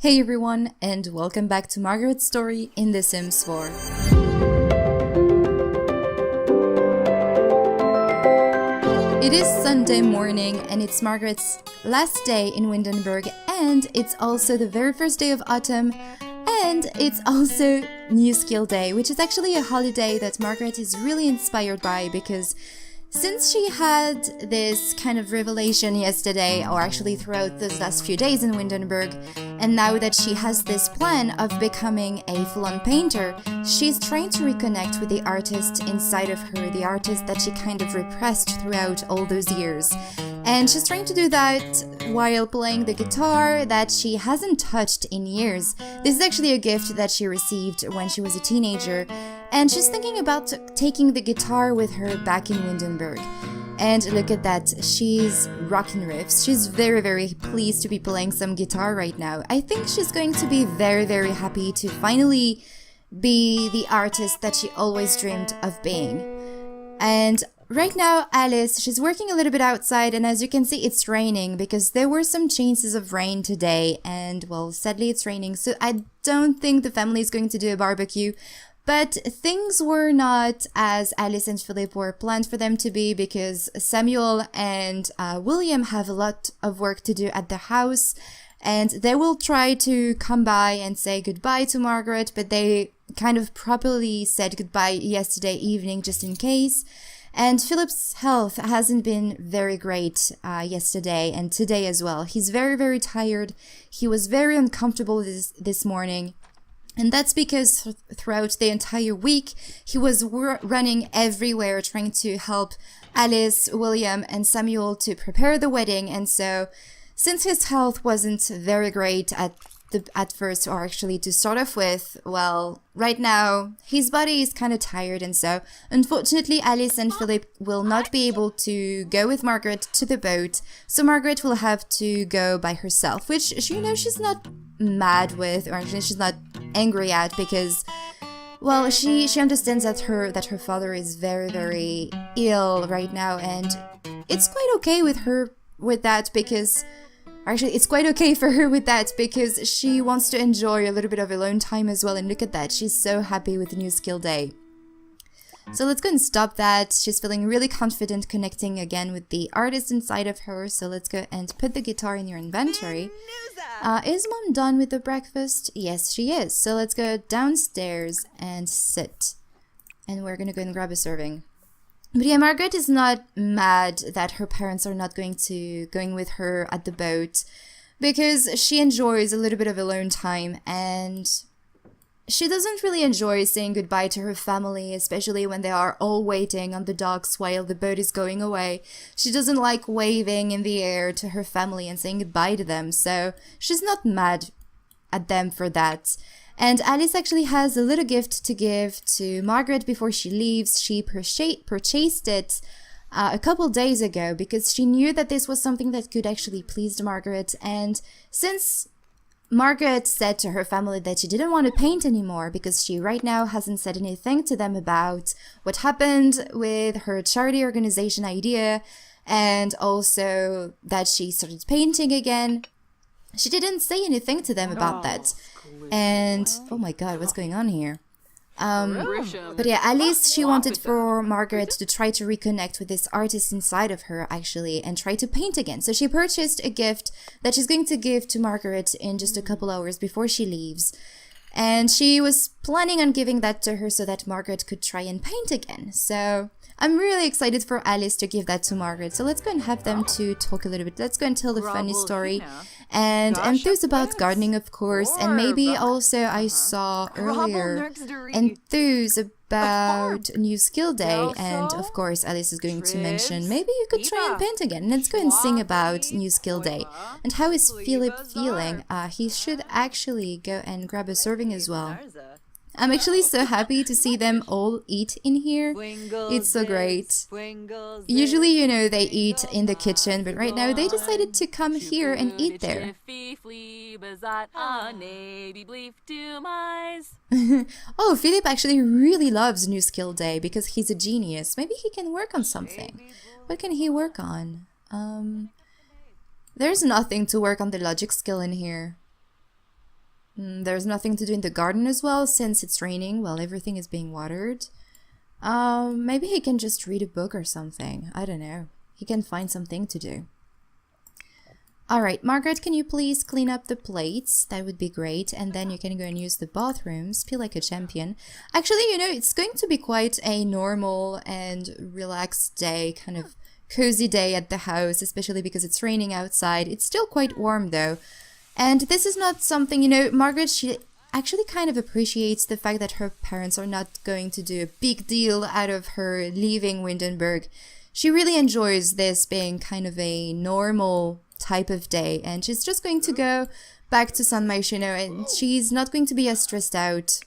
Hey everyone, and welcome back to Margaret's story in The Sims 4. It is Sunday morning, and it's Margaret's last day in Windenburg, and it's also the very first day of autumn, and it's also New Skill Day, which is actually a holiday that Margaret is really inspired by because since she had this kind of revelation yesterday, or actually throughout those last few days in Windenburg, and now that she has this plan of becoming a full-on painter, she's trying to reconnect with the artist inside of her, the artist that she kind of repressed throughout all those years. And she's trying to do that while playing the guitar that she hasn't touched in years. This is actually a gift that she received when she was a teenager, and she's thinking about taking the guitar with her back in Windenburg. And look at that, she's rocking riffs. She's very, very pleased to be playing some guitar right now. I think she's going to be very, very happy to finally be the artist that she always dreamed of being. And right now, Alice, she's working a little bit outside, and as you can see, it's raining because there were some chances of rain today, and well, sadly it's raining, so I don't think the family is going to do a barbecue. But things were not as Alice and Philip were planned for them to be because Samuel and William have a lot of work to do at the house, and they will try to come by and say goodbye to Margaret, but they kind of properly said goodbye yesterday evening just in case. And Philip's health hasn't been very great yesterday and today as well. He's very, very tired. He was very uncomfortable this morning. And that's because throughout the entire week, he was running everywhere trying to help Alice, William, and Samuel to prepare the wedding. And so, since his health wasn't very great at first, or actually to start off with, well, right now, his body is kind of tired. And so, unfortunately, Alice and Philip will not be able to go with Margaret to the boat. So Margaret will have to go by herself, which, she's not mad with, or actually she's not angry at, because well, she understands that her father is very, very ill right now, and it's quite okay with her with that because actually it's quite okay for her with that because she wants to enjoy a little bit of alone time as well. And look at that, she's so happy with the New Skill Day. So let's go and stop that. She's feeling really confident connecting again with the artist inside of her. So let's go and put the guitar in your inventory. Is Mom done with the breakfast? Yes, she is. So let's go downstairs and sit. And we're going to go and grab a serving. But yeah, Margaret is not mad that her parents are not going with her at the boat because she enjoys a little bit of alone time, and she doesn't really enjoy saying goodbye to her family, especially when they are all waiting on the docks while the boat is going away. She doesn't like waving in the air to her family and saying goodbye to them, so she's not mad at them for that. And Alice actually has a little gift to give to Margaret before she leaves. She purchased it a couple days ago because she knew that this was something that could actually please Margaret. And since Margaret said to her family that she didn't want to paint anymore because she right now hasn't said anything to them about what happened with her charity organization idea, and also that she started painting again. She didn't say anything to them about that. And oh my god, what's going on here? But yeah, at least she wanted for Margaret to try to reconnect with this artist inside of her, actually, and try to paint again. So she purchased a gift that she's going to give to Margaret in just a couple hours before she leaves. And she was planning on giving that to her so that Margaret could try and paint again. So I'm really excited for Alice to give that to Margaret. So let's go and have them to talk a little bit. Let's go and tell the funny story. And enthuse about gardening, of course. And maybe also I saw earlier enthuse about New Skill Day. And of course Alice is going to mention maybe you could try and paint again. Let's go and sing about New Skill Day. And how is Philip feeling? He should actually go and grab a serving as well. I'm actually so happy to see them all eat in here. It's so great. Usually, they eat in the kitchen, but right now they decided to come here and eat there. Oh, Philip actually really loves New Skill Day because he's a genius. Maybe he can work on something. What can he work on? There's nothing to work on the logic skill in here. There's nothing to do in the garden as well since it's raining while everything is being watered. Maybe he can just read a book or something. I don't know. He can find something to do. Alright, Margaret, can you please clean up the plates? That would be great. And then you can go and use the bathrooms. Feel like a champion. Actually, you know, it's going to be quite a normal and relaxed day, kind of cozy day at the house, especially because it's raining outside. It's still quite warm though. And this is not something, you know, Margaret, she actually kind of appreciates the fact that her parents are not going to do a big deal out of her leaving Windenburg. She really enjoys this being kind of a normal type of day, and she's just going to go back to San Myshuno, and she's not going to be as stressed out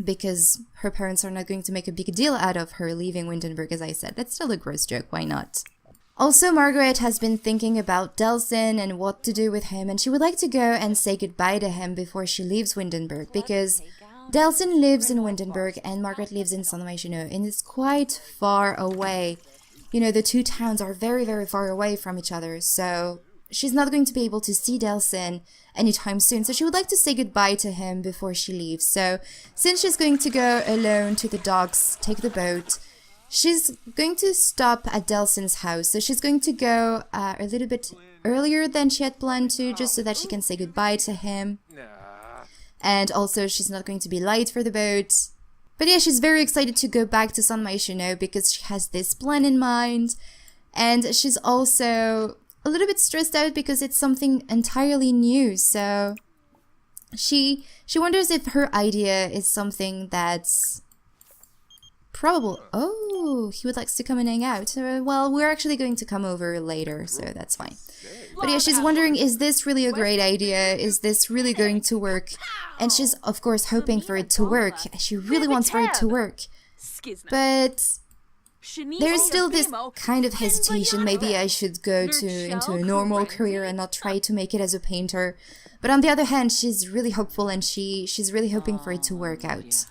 because her parents are not going to make a big deal out of her leaving Windenburg, as I said. That's still a gross joke, why not? Also, Margaret has been thinking about Delsin and what to do with him, and she would like to go and say goodbye to him before she leaves Windenburg, because Delsin lives in Windenburg and Margaret lives in San Myshuno, and it's quite far away. You know, the two towns are very, very far away from each other, so she's not going to be able to see Delsin anytime soon. So she would like to say goodbye to him before she leaves. So since she's going to go alone to the docks, take the boat, she's going to stop at Delsin's house. So she's going to go a little bit earlier than she had planned to, just so that she can say goodbye to him. And also she's not going to be late for the boat. But yeah, she's very excited to go back to San Myshuno because she has this plan in mind. And she's also a little bit stressed out because it's something entirely new. So she wonders if her idea is something that's probable. Oh, he would like to come and hang out. Well, we're actually going to come over later, so that's fine. But yeah, she's wondering, is this really a great idea? Is this really going to work? And she's, of course, hoping for it to work. She really wants for it to work. But there's still this kind of hesitation. Maybe I should go into a normal career and not try to make it as a painter. But on the other hand, she's really hopeful and she's really hoping for it to work out.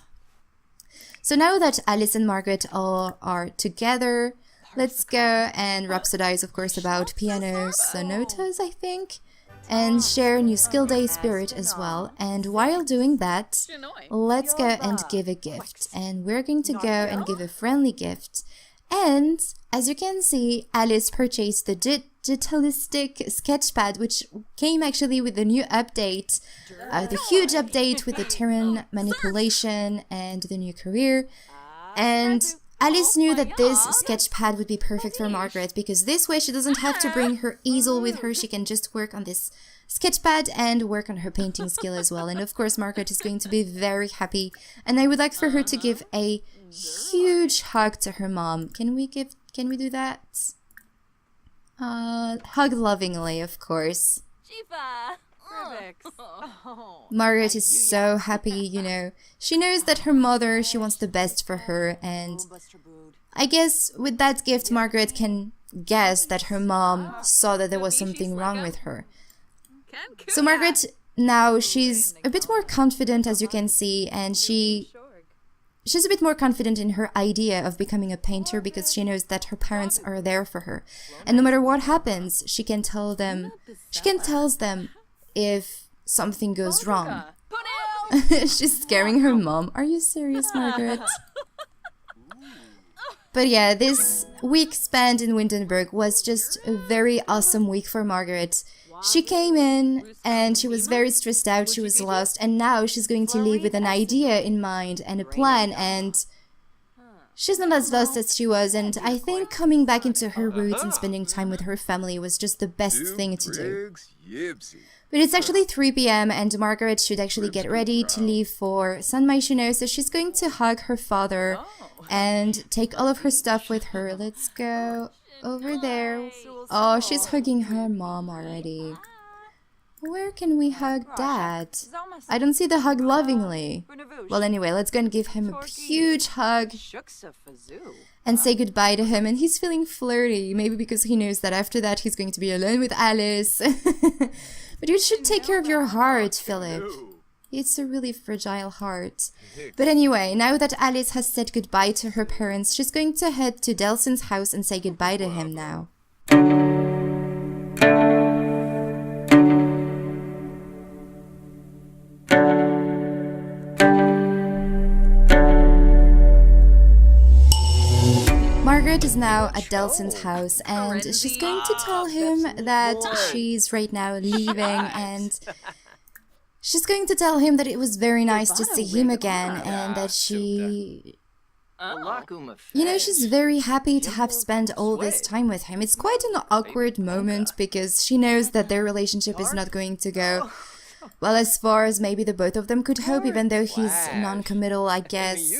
So now that Alice and Margaret all are together, let's go and rhapsodize, of course, about piano sonatas, I think, and share New Skill Day spirit as well. And while doing that, let's go and give a gift. And we're going to go and give a friendly gift. And as you can see, Alice purchased the digitalistic sketchpad, which came actually with the new update, the huge update with the terrain manipulation and the new career. And Alice knew that this sketchpad would be perfect for Margaret, because this way she doesn't have to bring her easel with her. She can just work on this sketchpad and work on her painting skill as well. And of course, Margaret is going to be very happy. And I would like for her to give a huge hug to her mom. Can we do that? Hug lovingly, of course. Margaret is so happy, you know. She knows that her mother, she wants the best for her, and I guess with that gift, Margaret can guess that her mom saw that there was something wrong with her. So Margaret, now she's a bit more confident, as you can see, and she's a bit more confident in her idea of becoming a painter because she knows that her parents are there for her. And no matter what happens, she can tell them if something goes wrong. She's scaring her mom. Are you serious, Margaret? But yeah, this week spent in Windenburg was just a very awesome week for Margaret. She came in and she was very stressed out, she was lost, and now she's going to leave with an idea in mind and a plan, and she's not as lost as she was, and I think coming back into her roots and spending time with her family was just the best thing to do. But it's actually 3 p.m. and Margaret should actually get ready to leave for San Myshuno, so she's going to hug her father and take all of her stuff with her. Let's go over there. Oh, she's hugging her mom already. Where can we hug Dad? I don't see the hug lovingly. Well, anyway, let's go and give him a huge hug and say goodbye to him. And he's feeling flirty, maybe because he knows that after that he's going to be alone with Alice. But you should take care of your heart, Philip. It's a really fragile heart. But anyway, now that Alice has said goodbye to her parents, she's going to head to Delsin's house and say goodbye to him now. Margaret is now at Delson's house and she's going to tell him that she's right now leaving, and she's going to tell him that it was very nice to see him again and that she... she's very happy to have spent all this time with him. It's quite an awkward moment because she knows that their relationship is not going to go well as far as maybe the both of them could hope, even though he's non-committal. I guess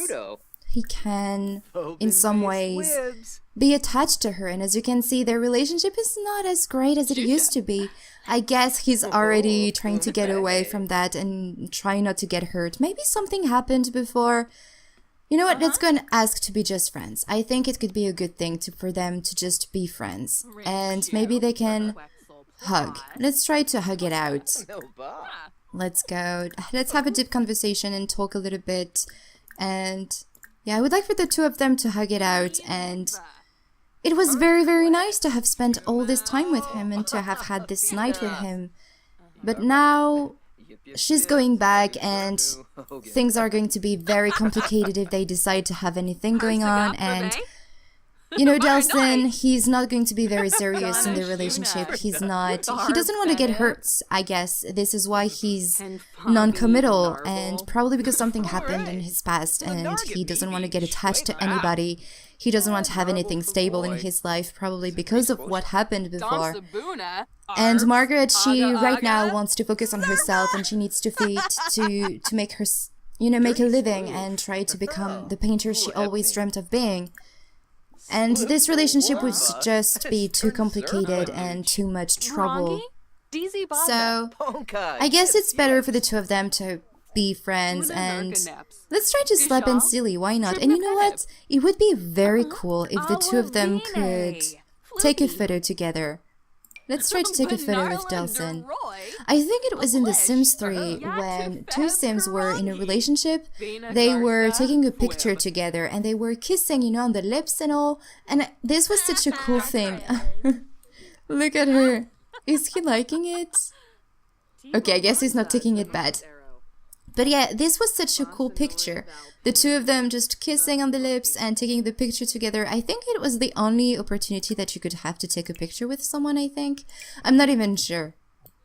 he can, in some ways, be attached to her. And as you can see, their relationship is not as great as it used to be. I guess he's already trying to get away from that and try not to get hurt. Maybe something happened before. You know what, let's go and ask to be just friends. I think it could be a good thing for them to just be friends. And maybe they can hug. Let's try to hug it out. Let's go. Let's have a deep conversation and talk a little bit. And yeah, I would like for the two of them to hug it out. And it was very, very nice to have spent all this time with him and to have had this night with him. But now she's going back and things are going to be very complicated if they decide to have anything going on. And Delson, he's not going to be very serious in the relationship. He doesn't want to get hurt, I guess. This is why he's non-committal, and probably because something happened in his past and he doesn't want to get attached to anybody. He doesn't want to have anything stable in his life, probably because of what happened before. And Margaret, she right now wants to focus on herself, and she needs to feed to make her, make a living and try to become the painter she always dreamt of being. And this relationship would just be too complicated and too much trouble. So, I guess it's better for the two of them to be friends, and let's try to slap and silly, why not? And you know what? It would be very cool if the two of them could take a photo together. Let's try to take a photo with Delson. I think it was in The Sims 3 when two Sims were in a relationship. They were taking a picture together and they were kissing, on the lips and all. And this was such a cool thing. Look at her. Is he liking it? Okay, I guess he's not taking it bad. But yeah, this was such a cool picture. The two of them just kissing on the lips and taking the picture together. I think it was the only opportunity that you could have to take a picture with someone, I think. I'm not even sure.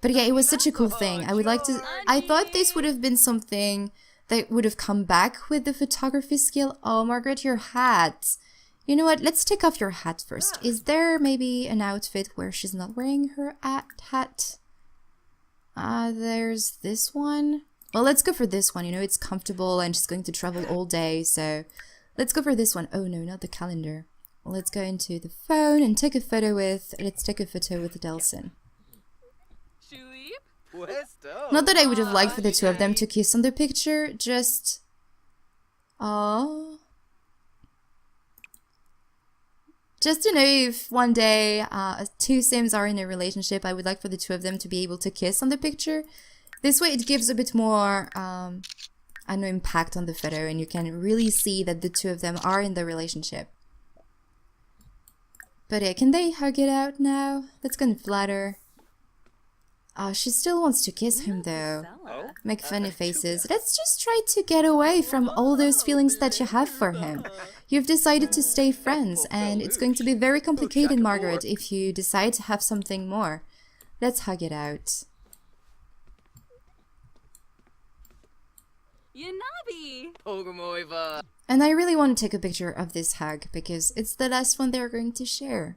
But yeah, it was such a cool thing. I thought this would have been something that would have come back with the photography skill. Oh, Margaret, your hat. You know what? Let's take off your hat first. Is there maybe an outfit where she's not wearing her hat? There's this one. Well, let's go for this one. It's comfortable and she's going to travel all day, so let's go for this one. Oh no, not the calendar. Let's go into the phone and take a photo with... Let's take a photo with Delson. Not that I would have liked for the two of them to kiss on the picture, just... Aww. Just to know if one day two Sims are in a relationship, I would like for the two of them to be able to kiss on the picture. This way it gives a bit more, impact on the photo, and you can really see that the two of them are in the relationship. But yeah, can they hug it out now? Let's go and flatter. Oh, she still wants to kiss him though. Make funny faces. Let's just try to get away from all those feelings that you have for him. You've decided to stay friends, and it's going to be very complicated, Margaret, if you decide to have something more. Let's hug it out. And I really want to take a picture of this hug because it's the last one they're going to share.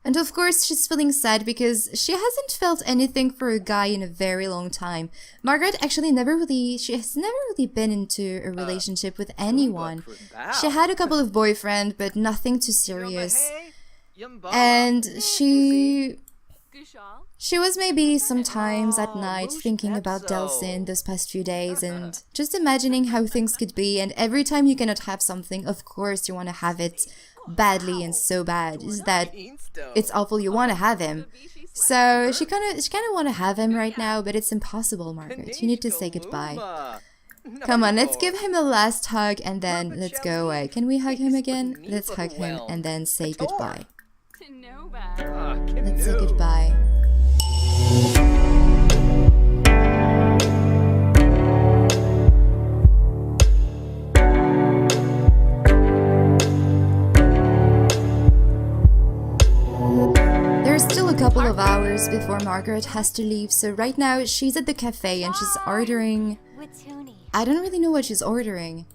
And of course she's feeling sad because she hasn't felt anything for a guy in a very long time. Margaret actually she has never really been into a relationship with anyone. She had a couple of boyfriends, but nothing too serious. And she was maybe sometimes at night thinking about Delson those past few days and just imagining how things could be, and every time you cannot have something, of course you want to have it badly and so bad. Is that it's awful, you want to have him. So she kind of want to have him right now, but it's impossible, Margaret. You need to say goodbye. Come on, let's give him a last hug and then let's go away. Can we hug him again? Let's hug him and then say goodbye. Let's say goodbye. Margaret has to leave. So right now she's at the cafe and she's ordering... I don't really know what she's ordering.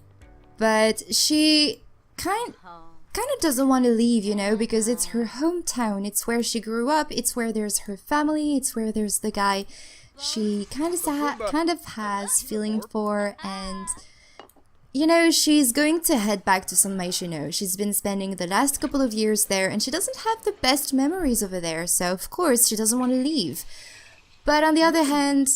But she kind of doesn't want to leave, you know, because it's her hometown. It's where she grew up. It's where there's her family. It's where there's the guy she kind of has feeling for. And, you know, she's going to head back to San Myshuno. She's been spending the last couple of years there, and she doesn't have the best memories over there. So, of course, she doesn't want to leave. But on the other hand,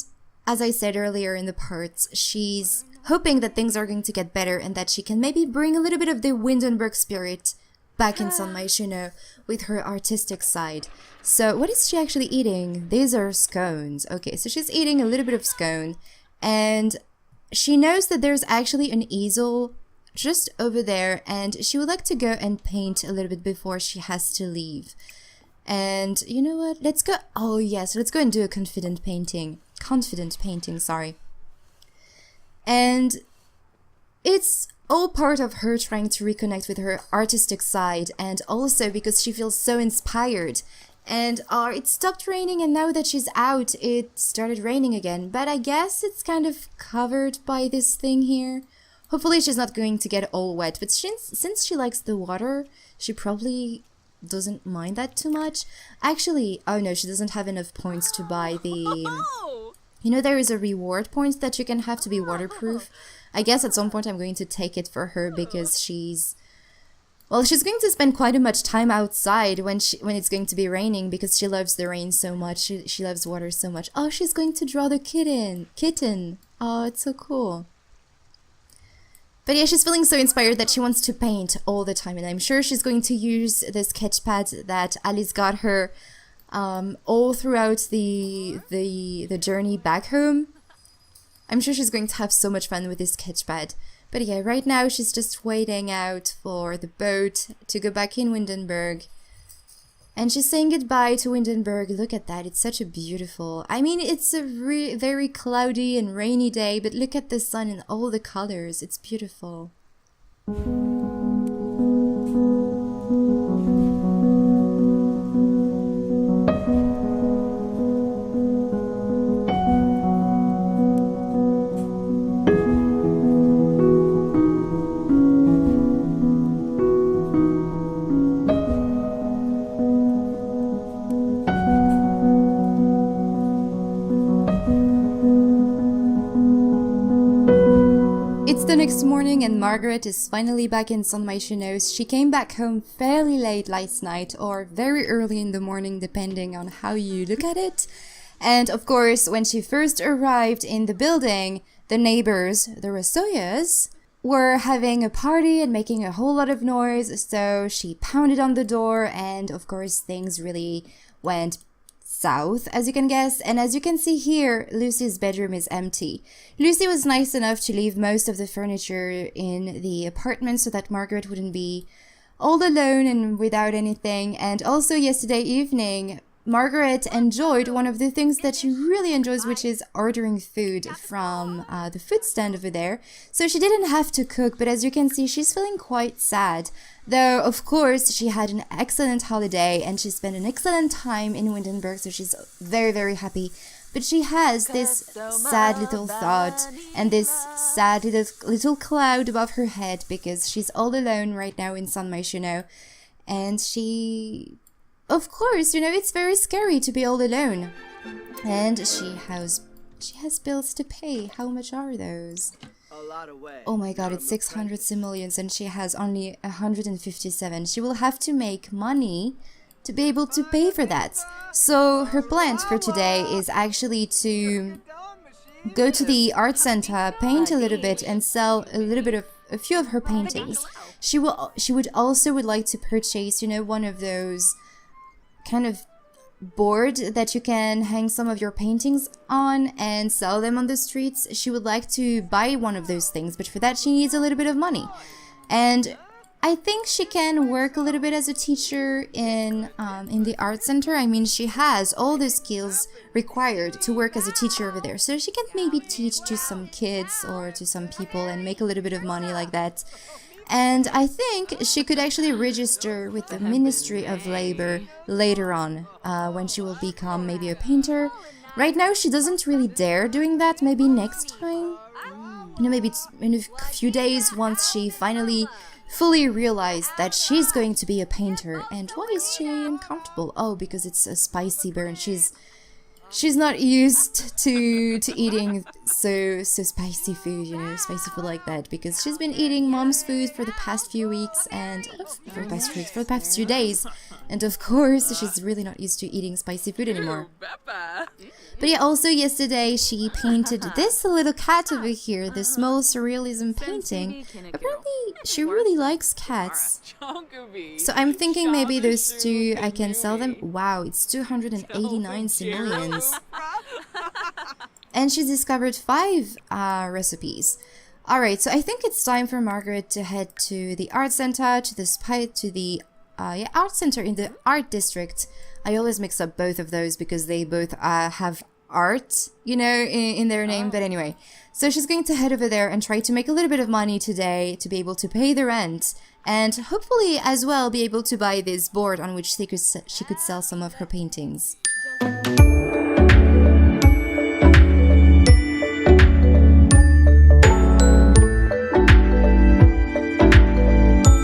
as I said earlier in the parts, she's hoping that things are going to get better and that she can maybe bring a little bit of the Windenburg spirit back in San Myshuno with her artistic side. So what is she actually eating? These are scones. Okay, so she's eating a little bit of scone, and she knows that there's actually an easel just over there, and she would like to go and paint a little bit before she has to leave. And you know what? Let's go. Oh yes, let's go and do a confident painting, sorry. And it's all part of her trying to reconnect with her artistic side, and also because she feels so inspired. And it stopped raining, and now that she's out, it started raining again. But I guess it's kind of covered by this thing here. Hopefully she's not going to get all wet, but since she likes the water, she probably doesn't mind that too much. Actually, oh no, she doesn't have enough points to buy the... You know, there is a reward point that you can have to be waterproof. I guess at some point I'm going to take it for her because she's going to spend quite a much time outside when it's going to be raining because she loves the rain so much. She loves water so much. Oh, she's going to draw the kitten. Oh, it's so cool. But yeah, she's feeling so inspired that she wants to paint all the time, and I'm sure she's going to use the sketch pad that Alice got her all throughout the journey back home. I'm sure she's going to have so much fun with this sketchpad. But yeah, right now she's just waiting out for the boat to go back in Windenburg. And she's saying goodbye to Windenburg. Look at that, it's such a beautiful... I mean, it's a very cloudy and rainy day, but look at the sun and all the colors. It's beautiful. It's the next morning and Margaret is finally back in San Myshuno. She came back home fairly late last night or very early in the morning depending on how you look at it. And of course, when she first arrived in the building, the neighbors, the Rosoyas, were having a party and making a whole lot of noise, so she pounded on the door and of course things really went south, as you can guess. And as you can see here, Lucy's bedroom is empty. Lucy was nice enough to leave most of the furniture in the apartment so that Margaret wouldn't be all alone and without anything. And also yesterday evening, Margaret enjoyed one of the things that she really enjoys, which is ordering food from the food stand over there. So she didn't have to cook, but as you can see, she's feeling quite sad. Though, of course, she had an excellent holiday and she spent an excellent time in Windenburg, so she's very happy. But she has this sad little thought and this sad little cloud above her head because she's all alone right now in San Myshuno. And she... Of course, you know, it's very scary to be all alone. And she has bills to pay. How much are those? Oh my god, it's 600 simoleons and she has only 157. She will have to make money to be able to pay for that. So her plan for today is actually to go to the art center, paint a little bit and sell a few of her paintings. She would also like to purchase, you know, one of those kind of board that you can hang some of your paintings on and sell them on the streets. She would like to buy one of those things, but for that she needs a little bit of money. And I think she can work a little bit as a teacher in the art center. I mean, she has all the skills required to work as a teacher over there, so she can maybe teach to some kids or to some people and make a little bit of money like that. And I think she could actually register with the Ministry of Labor later on, when she will become maybe a painter. Right now, she doesn't really dare doing that. Maybe next time. You know, maybe it's in a few days once she finally fully realized that she's going to be a painter. And why is she uncomfortable? Oh, because it's a spicy burn. She's not used to eating so spicy food, you know, spicy food like that, because she's been eating mom's food for the past few weeks and for the past few days, and of course she's really not used to eating spicy food anymore. But yeah, also yesterday she painted this little cat over here, the small surrealism painting. Apparently she really likes cats. So I'm thinking maybe those two, I can sell them. Wow, it's 289 simoleons. And she discovered 5 recipes. Alright, so I think it's time for Margaret to head to the art center, to the art center in the art district. I always mix up both of those because they both have art, you know, in their name. But anyway, so she's going to head over there and try to make a little bit of money today to be able to pay the rent, and hopefully as well be able to buy this board on which she could sell some of her paintings.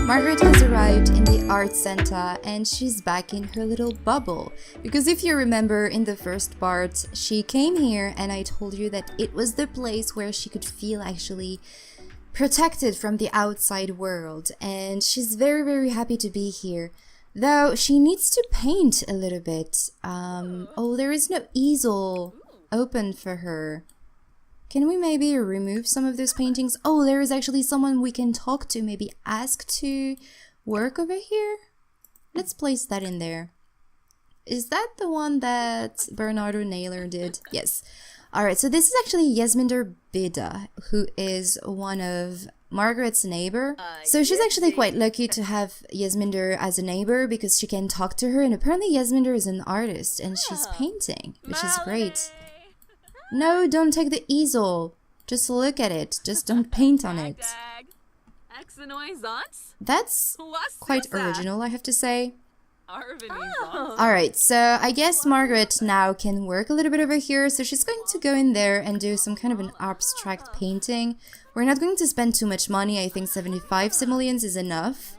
Margaret has arrived in the art center and she's back in her little bubble. Because if you remember in the first part, she came here and I told you that it was the place where she could feel actually protected from the outside world. And she's very happy to be here. Though she needs to paint a little bit. Oh, there is no easel open for her. Can we maybe remove some of those paintings? Oh, there is actually someone we can talk to, maybe ask to work over here? Let's place that in there. Is that the one that Bernardo Naylor did? Yes. Alright, so this is actually Yasminder Bida, who is one of Margaret's neighbor. So she's actually quite lucky to have Yasminder as a neighbor because she can talk to her, and apparently Yasminder is an artist and she's painting, which is great. No, don't take the easel. Just look at it. Just don't paint on it. That's quite original, I have to say. Alright, so I guess Margaret now can work a little bit over here. So she's going to go in there and do some kind of an abstract painting. We're not going to spend too much money. I think 75 simoleons is enough.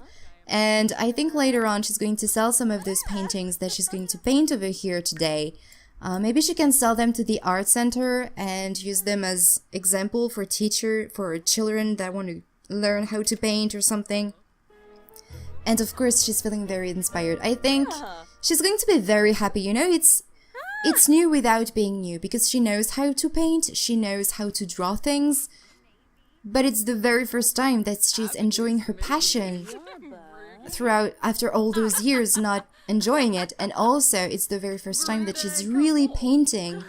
And I think later on she's going to sell some of those paintings that she's going to paint over here today. Maybe she can sell them to the art center and use them as example for children that want to learn how to paint or something. And of course, she's feeling very inspired. I think she's going to be very happy. You know, it's new without being new because she knows how to paint, she knows how to draw things, but it's the very first time that she's enjoying her passion throughout after all those years not enjoying it. And also it's the very first time that she's really painting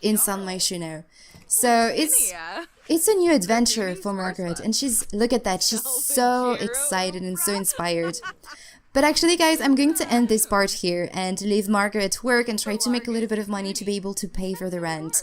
in San Myshuno. So it's a new adventure for Margaret, and look at that, she's so excited and so inspired. But actually guys, I'm going to end this part here and leave Margaret work and try to make a little bit of money to be able to pay for the rent.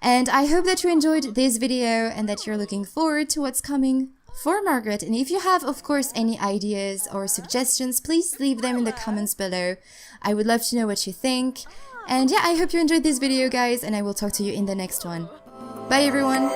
And I hope that you enjoyed this video and that you're looking forward to what's coming for Margaret. And if you have, of course, any ideas or suggestions, please leave them in the comments below. I would love to know what you think. And yeah, I hope you enjoyed this video, guys, and I will talk to you in the next one. Bye, everyone!